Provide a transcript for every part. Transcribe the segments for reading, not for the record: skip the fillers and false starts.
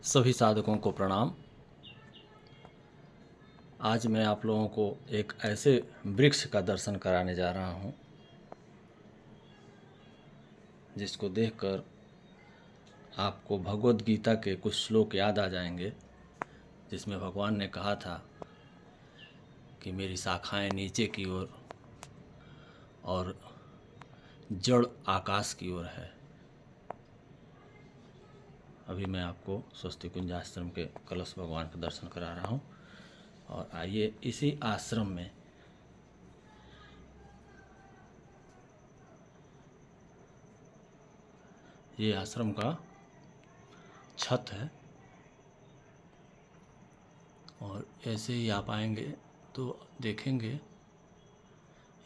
सभी साधकों को प्रणाम। आज मैं आप लोगों को एक ऐसे वृक्ष का दर्शन कराने जा रहा हूँ जिसको देखकर आपको भगवद गीता के कुछ श्लोक याद आ जाएंगे, जिसमें भगवान ने कहा था कि मेरी शाखाएं नीचे की ओर और जड़ आकाश की ओर है। अभी मैं आपको स्वस्ति कुंज आश्रम के कलश भगवान का दर्शन करा रहा हूँ। और आइए इसी आश्रम में ये आश्रम का छत है और ऐसे ही आप आएंगे तो देखेंगे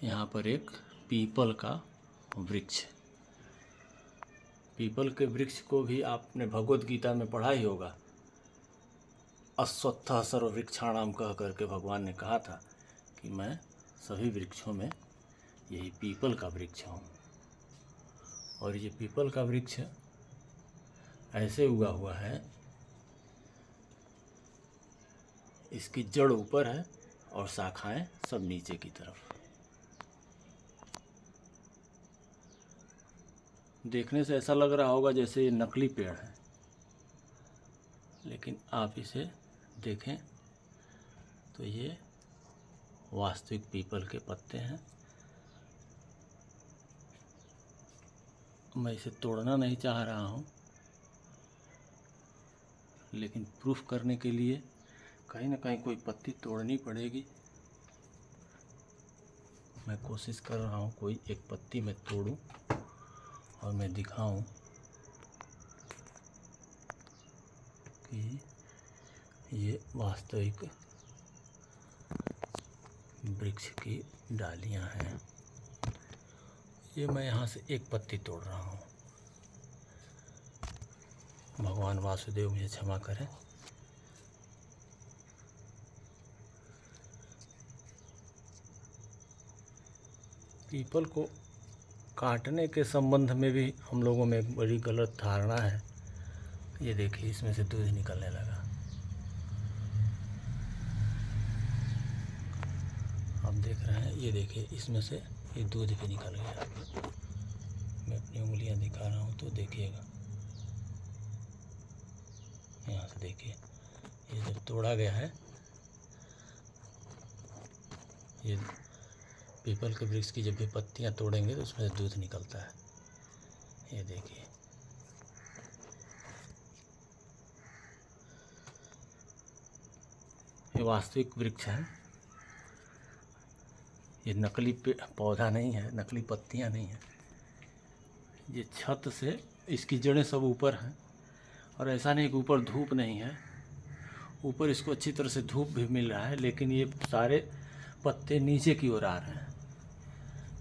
यहाँ पर एक पीपल का वृक्ष। पीपल के वृक्ष को भी आपने भगवद गीता में पढ़ा ही होगा। अश्वत्थः सर्ववृक्षाणाम कह करके भगवान ने कहा था कि मैं सभी वृक्षों में यही पीपल का वृक्ष हूँ। और ये पीपल का वृक्ष ऐसे उगा हुआ है, इसकी जड़ ऊपर है और शाखाएं सब नीचे की तरफ। देखने से ऐसा लग रहा होगा जैसे ये नकली पेड़ है, लेकिन आप इसे देखें तो ये वास्तविक पीपल के पत्ते हैं। मैं इसे तोड़ना नहीं चाह रहा हूँ, लेकिन प्रूफ करने के लिए कहीं ना कहीं कोई पत्ती तोड़नी पड़ेगी। मैं कोशिश कर रहा हूँ कोई एक पत्ती मैं तोड़ूं और मैं दिखाऊं कि ये वास्तविक वृक्ष की डालियां हैं। ये मैं यहाँ से एक पत्ती तोड़ रहा हूँ। भगवान वासुदेव मुझे क्षमा करें। पीपल को काटने के संबंध में भी हम लोगों में एक बड़ी गलत धारणा है। ये देखिए, इसमें से दूध निकलने लगा। आप देख रहे हैं, ये देखिए, इसमें से ये दूध भी निकल गया। मैं अपनी उंगलियां दिखा रहा हूँ तो देखिएगा, यहाँ से देखिए, ये जब तोड़ा गया है, ये पीपल के वृक्ष की जब भी पत्तियां तोड़ेंगे तो उसमें से दूध निकलता है। ये देखिए, ये वास्तविक वृक्ष है। ये नकली पौधा नहीं है, नकली पत्तियां नहीं है। ये छत से इसकी जड़ें सब ऊपर हैं, और ऐसा नहीं कि ऊपर धूप नहीं है, ऊपर इसको अच्छी तरह से धूप भी मिल रहा है, लेकिन ये सारे पत्ते नीचे की ओर आ रहे हैं।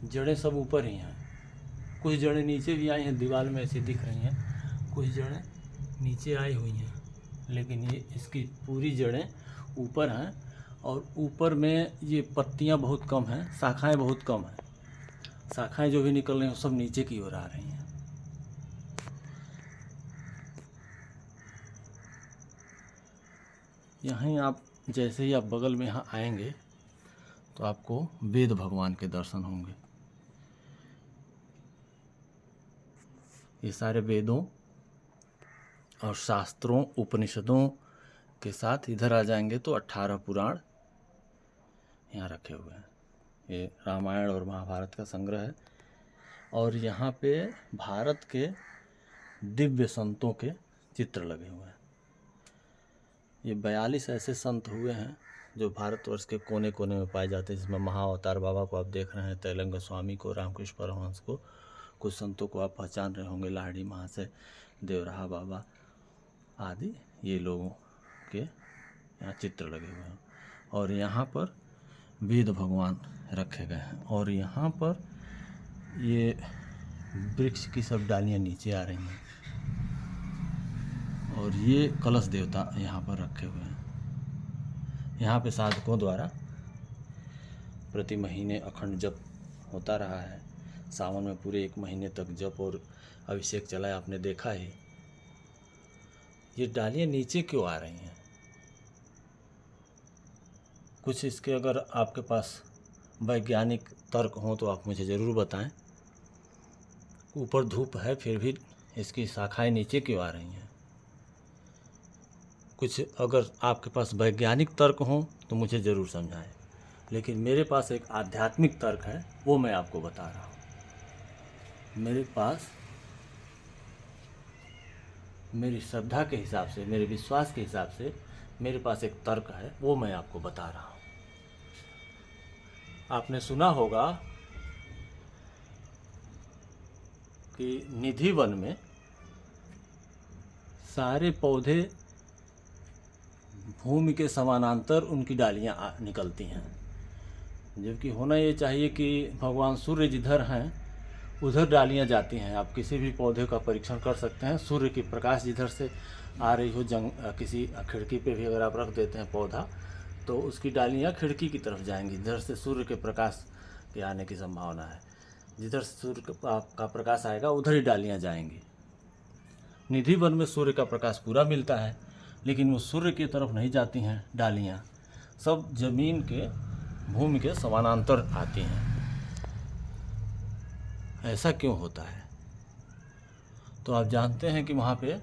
जड़ें सब ऊपर ही हैं। कुछ जड़ें नीचे भी आई हैं, दीवार में ऐसी दिख रही हैं। कुछ जड़ें नीचे आई हुई हैं, लेकिन ये इसकी पूरी जड़ें ऊपर हैं। और ऊपर में ये पत्तियां बहुत कम हैं, शाखाएं बहुत कम हैं। शाखाएं जो भी निकल रही हैं सब नीचे की ओर आ रही हैं। यहीं आप जैसे ही आप बगल में यहाँ आएंगे तो आपको वेद भगवान के दर्शन होंगे। ये सारे वेदों और शास्त्रों, उपनिषदों के साथ इधर आ जाएंगे तो 18 पुराण यहाँ रखे हुए हैं। ये रामायण और महाभारत का संग्रह है। और यहाँ पे भारत के दिव्य संतों के चित्र लगे हुए हैं। ये 42 ऐसे संत हुए हैं जो भारतवर्ष के कोने कोने में पाए जाते हैं, जिसमें महाअवतार बाबा को आप देख रहे हैं, तैलंग स्वामी को, रामकृष्ण परमहंस को, कुछ संतों को आप पहचान रहे होंगे, लाहिड़ी महाशय, देवराहा बाबा आदि। ये लोगों के यहाँ चित्र लगे हुए हैं। और यहाँ पर वेद भगवान रखे गए हैं। और यहाँ पर ये वृक्ष की सब डालियाँ नीचे आ रही हैं। और ये कलश देवता यहाँ पर रखे हुए हैं। यहाँ पे साधकों द्वारा प्रति महीने अखंड जप होता रहा है। सावन में पूरे 1 महीने तक जप और अभिषेक चला है, आपने देखा ही। ये डालियाँ नीचे क्यों आ रही हैं? कुछ इसके अगर आपके पास वैज्ञानिक तर्क हो तो आप मुझे ज़रूर बताएं। ऊपर धूप है फिर भी इसकी शाखाएं नीचे क्यों आ रही हैं? कुछ अगर आपके पास वैज्ञानिक तर्क हो तो मुझे ज़रूर समझाएं, लेकिन मेरे पास एक आध्यात्मिक तर्क है, वो मैं आपको बता रहा हूँ। मेरे पास मेरी श्रद्धा के हिसाब से, मेरे विश्वास के हिसाब से मेरे पास एक तर्क है, वो मैं आपको बता रहा हूँ। आपने सुना होगा कि निधि वन में सारे पौधे भूमि के समानांतर उनकी डालियाँ निकलती हैं, जबकि होना ये चाहिए कि भगवान सूर्य जिधर हैं उधर डालियाँ जाती हैं। आप किसी भी पौधे का परीक्षण कर सकते हैं, सूर्य की प्रकाश जिधर से आ रही हो, किसी खिड़की पे भी अगर आप रख देते हैं पौधा तो उसकी डालियाँ खिड़की की तरफ जाएंगी, जिधर से सूर्य के प्रकाश के आने की संभावना है। जिधर सूर्य का प्रकाश आएगा उधर ही डालियाँ जाएंगी। निधि वन में सूर्य का प्रकाश पूरा मिलता है, लेकिन वो सूर्य की तरफ नहीं जाती हैं डालियाँ, सब जमीन के, भूमि के समानांतर आती हैं। ऐसा क्यों होता है? तो आप जानते हैं कि वहाँ पे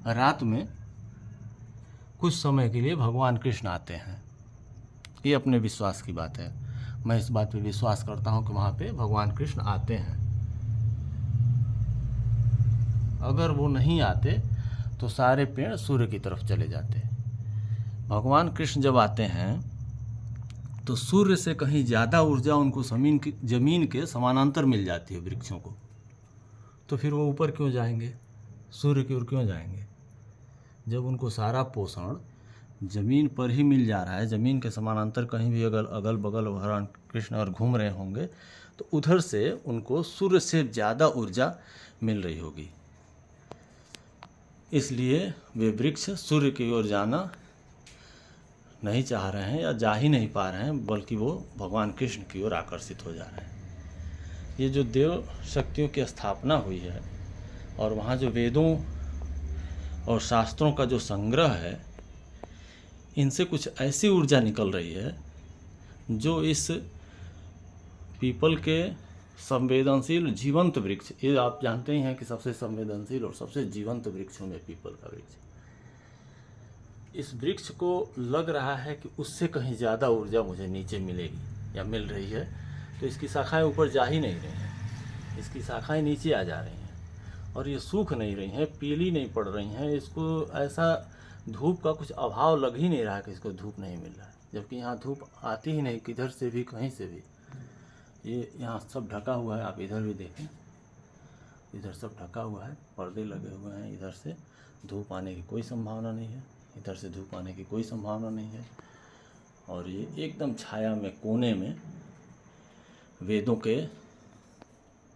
रात में कुछ समय के लिए भगवान कृष्ण आते हैं। ये अपने विश्वास की बात है, मैं इस बात पे विश्वास करता हूँ कि वहाँ पे भगवान कृष्ण आते हैं। अगर वो नहीं आते तो सारे पेड़ सूर्य की तरफ चले जाते। भगवान कृष्ण जब आते हैं तो सूर्य से कहीं ज़्यादा ऊर्जा उनको जमीन के समानांतर मिल जाती है वृक्षों को, तो फिर वो ऊपर क्यों जाएंगे, सूर्य की ओर क्यों जाएंगे? जब उनको सारा पोषण ज़मीन पर ही मिल जा रहा है, ज़मीन के समानांतर कहीं भी अगल बगल भगवान कृष्ण और घूम रहे होंगे तो उधर से उनको सूर्य से ज़्यादा ऊर्जा मिल रही होगी, इसलिए वे वृक्ष सूर्य की ओर जाना नहीं चाह रहे हैं या जा ही नहीं पा रहे हैं, बल्कि वो भगवान कृष्ण की ओर आकर्षित हो जा रहे हैं। ये जो देव शक्तियों की स्थापना हुई है और वहाँ जो वेदों और शास्त्रों का जो संग्रह है, इनसे कुछ ऐसी ऊर्जा निकल रही है जो इस पीपल के संवेदनशील जीवंत वृक्ष, ये आप जानते ही हैं कि सबसे संवेदनशील और सबसे जीवंत वृक्षों में पीपल का वृक्ष, इस वृक्ष को लग रहा है कि उससे कहीं ज़्यादा ऊर्जा मुझे नीचे मिलेगी या मिल रही है, तो इसकी शाखाएं ऊपर जा ही नहीं रही हैं, इसकी शाखाएं नीचे आ जा रही हैं और ये सूख नहीं रही हैं, पीली नहीं पड़ रही हैं। इसको ऐसा धूप का कुछ अभाव लग ही नहीं रहा कि इसको धूप नहीं मिल रहा है, जबकि यहाँ धूप आती ही नहीं, किधर से भी, कहीं से भी। ये यहाँ सब ढका हुआ है, आप इधर भी देखें, इधर सब ढका हुआ है, पर्दे लगे हुए हैं, इधर से धूप आने की कोई संभावना नहीं है, इधर से धूप आने की कोई संभावना नहीं है। और ये एकदम छाया में, कोने में, वेदों के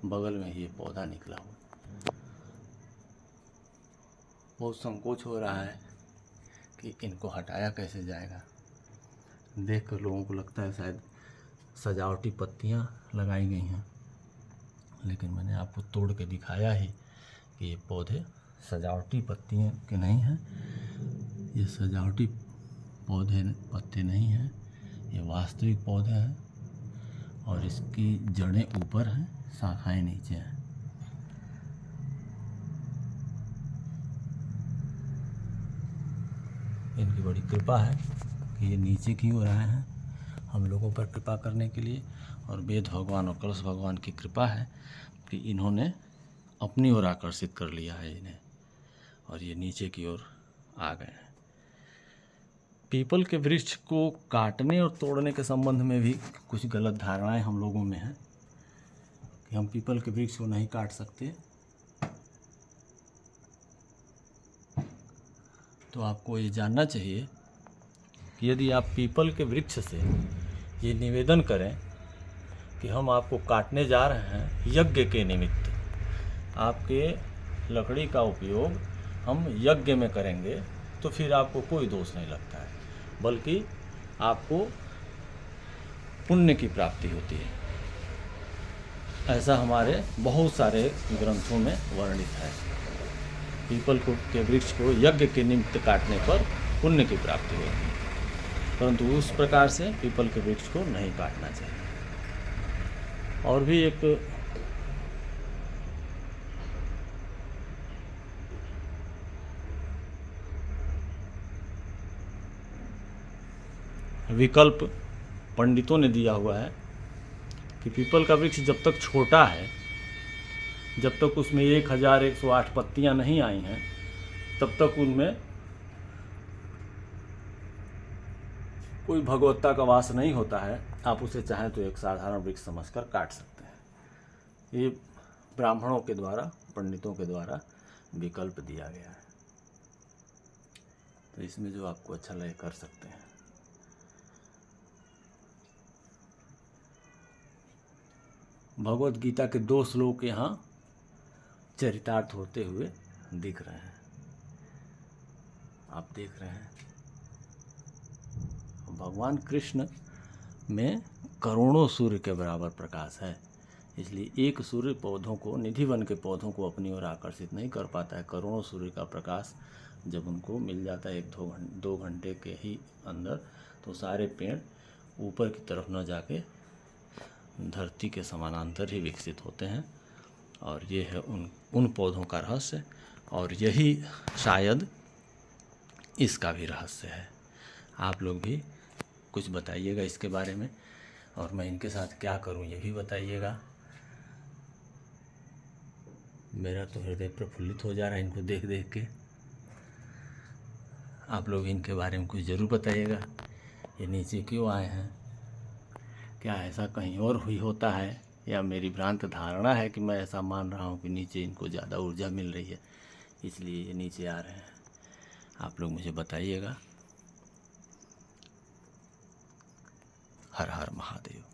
बगल में ये पौधा निकला हुआ। बहुत संकोच हो रहा है कि इनको हटाया कैसे जाएगा। देख कर लोगों को लगता है शायद सजावटी पत्तियां लगाई गई हैं, लेकिन मैंने आपको तोड़ के दिखाया ही कि ये पौधे सजावटी पत्तियां के नहीं हैं, ये सजावटी पत्ते नहीं हैं, ये वास्तविक पौधे हैं और इसकी जड़ें ऊपर हैं, शाखाएं नीचे हैं। इनकी बड़ी कृपा है कि ये नीचे की ओर आए हैं हम लोगों पर कृपा करने के लिए, और वेद भगवान और कलश भगवान की कृपा है कि इन्होंने अपनी ओर आकर्षित कर लिया है इन्हें, और ये नीचे की ओर आ गए हैं। पीपल के वृक्ष को काटने और तोड़ने के संबंध में भी कुछ गलत धारणाएं हम लोगों में हैं कि हम पीपल के वृक्ष को नहीं काट सकते। तो आपको ये जानना चाहिए कि यदि आप पीपल के वृक्ष से ये निवेदन करें कि हम आपको काटने जा रहे हैं यज्ञ के निमित्त, आपके लकड़ी का उपयोग हम यज्ञ में करेंगे, तो फिर आपको कोई दोष नहीं लगता है, बल्कि आपको पुण्य की प्राप्ति होती है। ऐसा हमारे बहुत सारे ग्रंथों में वर्णित है। पीपल को के वृक्ष को यज्ञ के निमित्त काटने पर पुण्य की प्राप्ति होती है, परंतु उस प्रकार से पीपल के वृक्ष को नहीं काटना चाहिए। और भी एक विकल्प पंडितों ने दिया हुआ है कि पीपल का वृक्ष जब तक छोटा है, जब तक उसमें 1108 पत्तियां नहीं आई हैं, तब तक उनमें कोई भगवत्ता का वास नहीं होता है। आप उसे चाहें तो एक साधारण वृक्ष समझकर काट सकते हैं। ये ब्राह्मणों के द्वारा, पंडितों के द्वारा विकल्प दिया गया है, तो इसमें जो आपको अच्छा लगे कर सकते हैं। भगवत गीता के 2 श्लोक यहाँ चरितार्थ होते हुए दिख रहे हैं, आप देख रहे हैं। भगवान कृष्ण में करोड़ों सूर्य के बराबर प्रकाश है, इसलिए एक सूर्य पौधों को, निधि वन के पौधों को अपनी ओर आकर्षित नहीं कर पाता है। करोड़ों सूर्य का प्रकाश जब उनको मिल जाता है 1-2 घंटे के ही अंदर, तो सारे पेड़ ऊपर की तरफ न जाके धरती के समानांतर ही विकसित होते हैं। और ये है उन पौधों का रहस्य, और यही शायद इसका भी रहस्य है। आप लोग भी कुछ बताइएगा इसके बारे में, और मैं इनके साथ क्या करूं ये भी बताइएगा। मेरा तो हृदय प्रफुल्लित हो जा रहा है इनको देख देख के। आप लोग इनके बारे में कुछ ज़रूर बताइएगा। ये नीचे क्यों आए हैं, क्या ऐसा कहीं और हुई होता है, या मेरी भ्रांत धारणा है कि मैं ऐसा मान रहा हूँ कि नीचे इनको ज़्यादा ऊर्जा मिल रही है इसलिए ये नीचे आ रहे हैं। आप लोग मुझे बताइएगा। हर हर महादेव।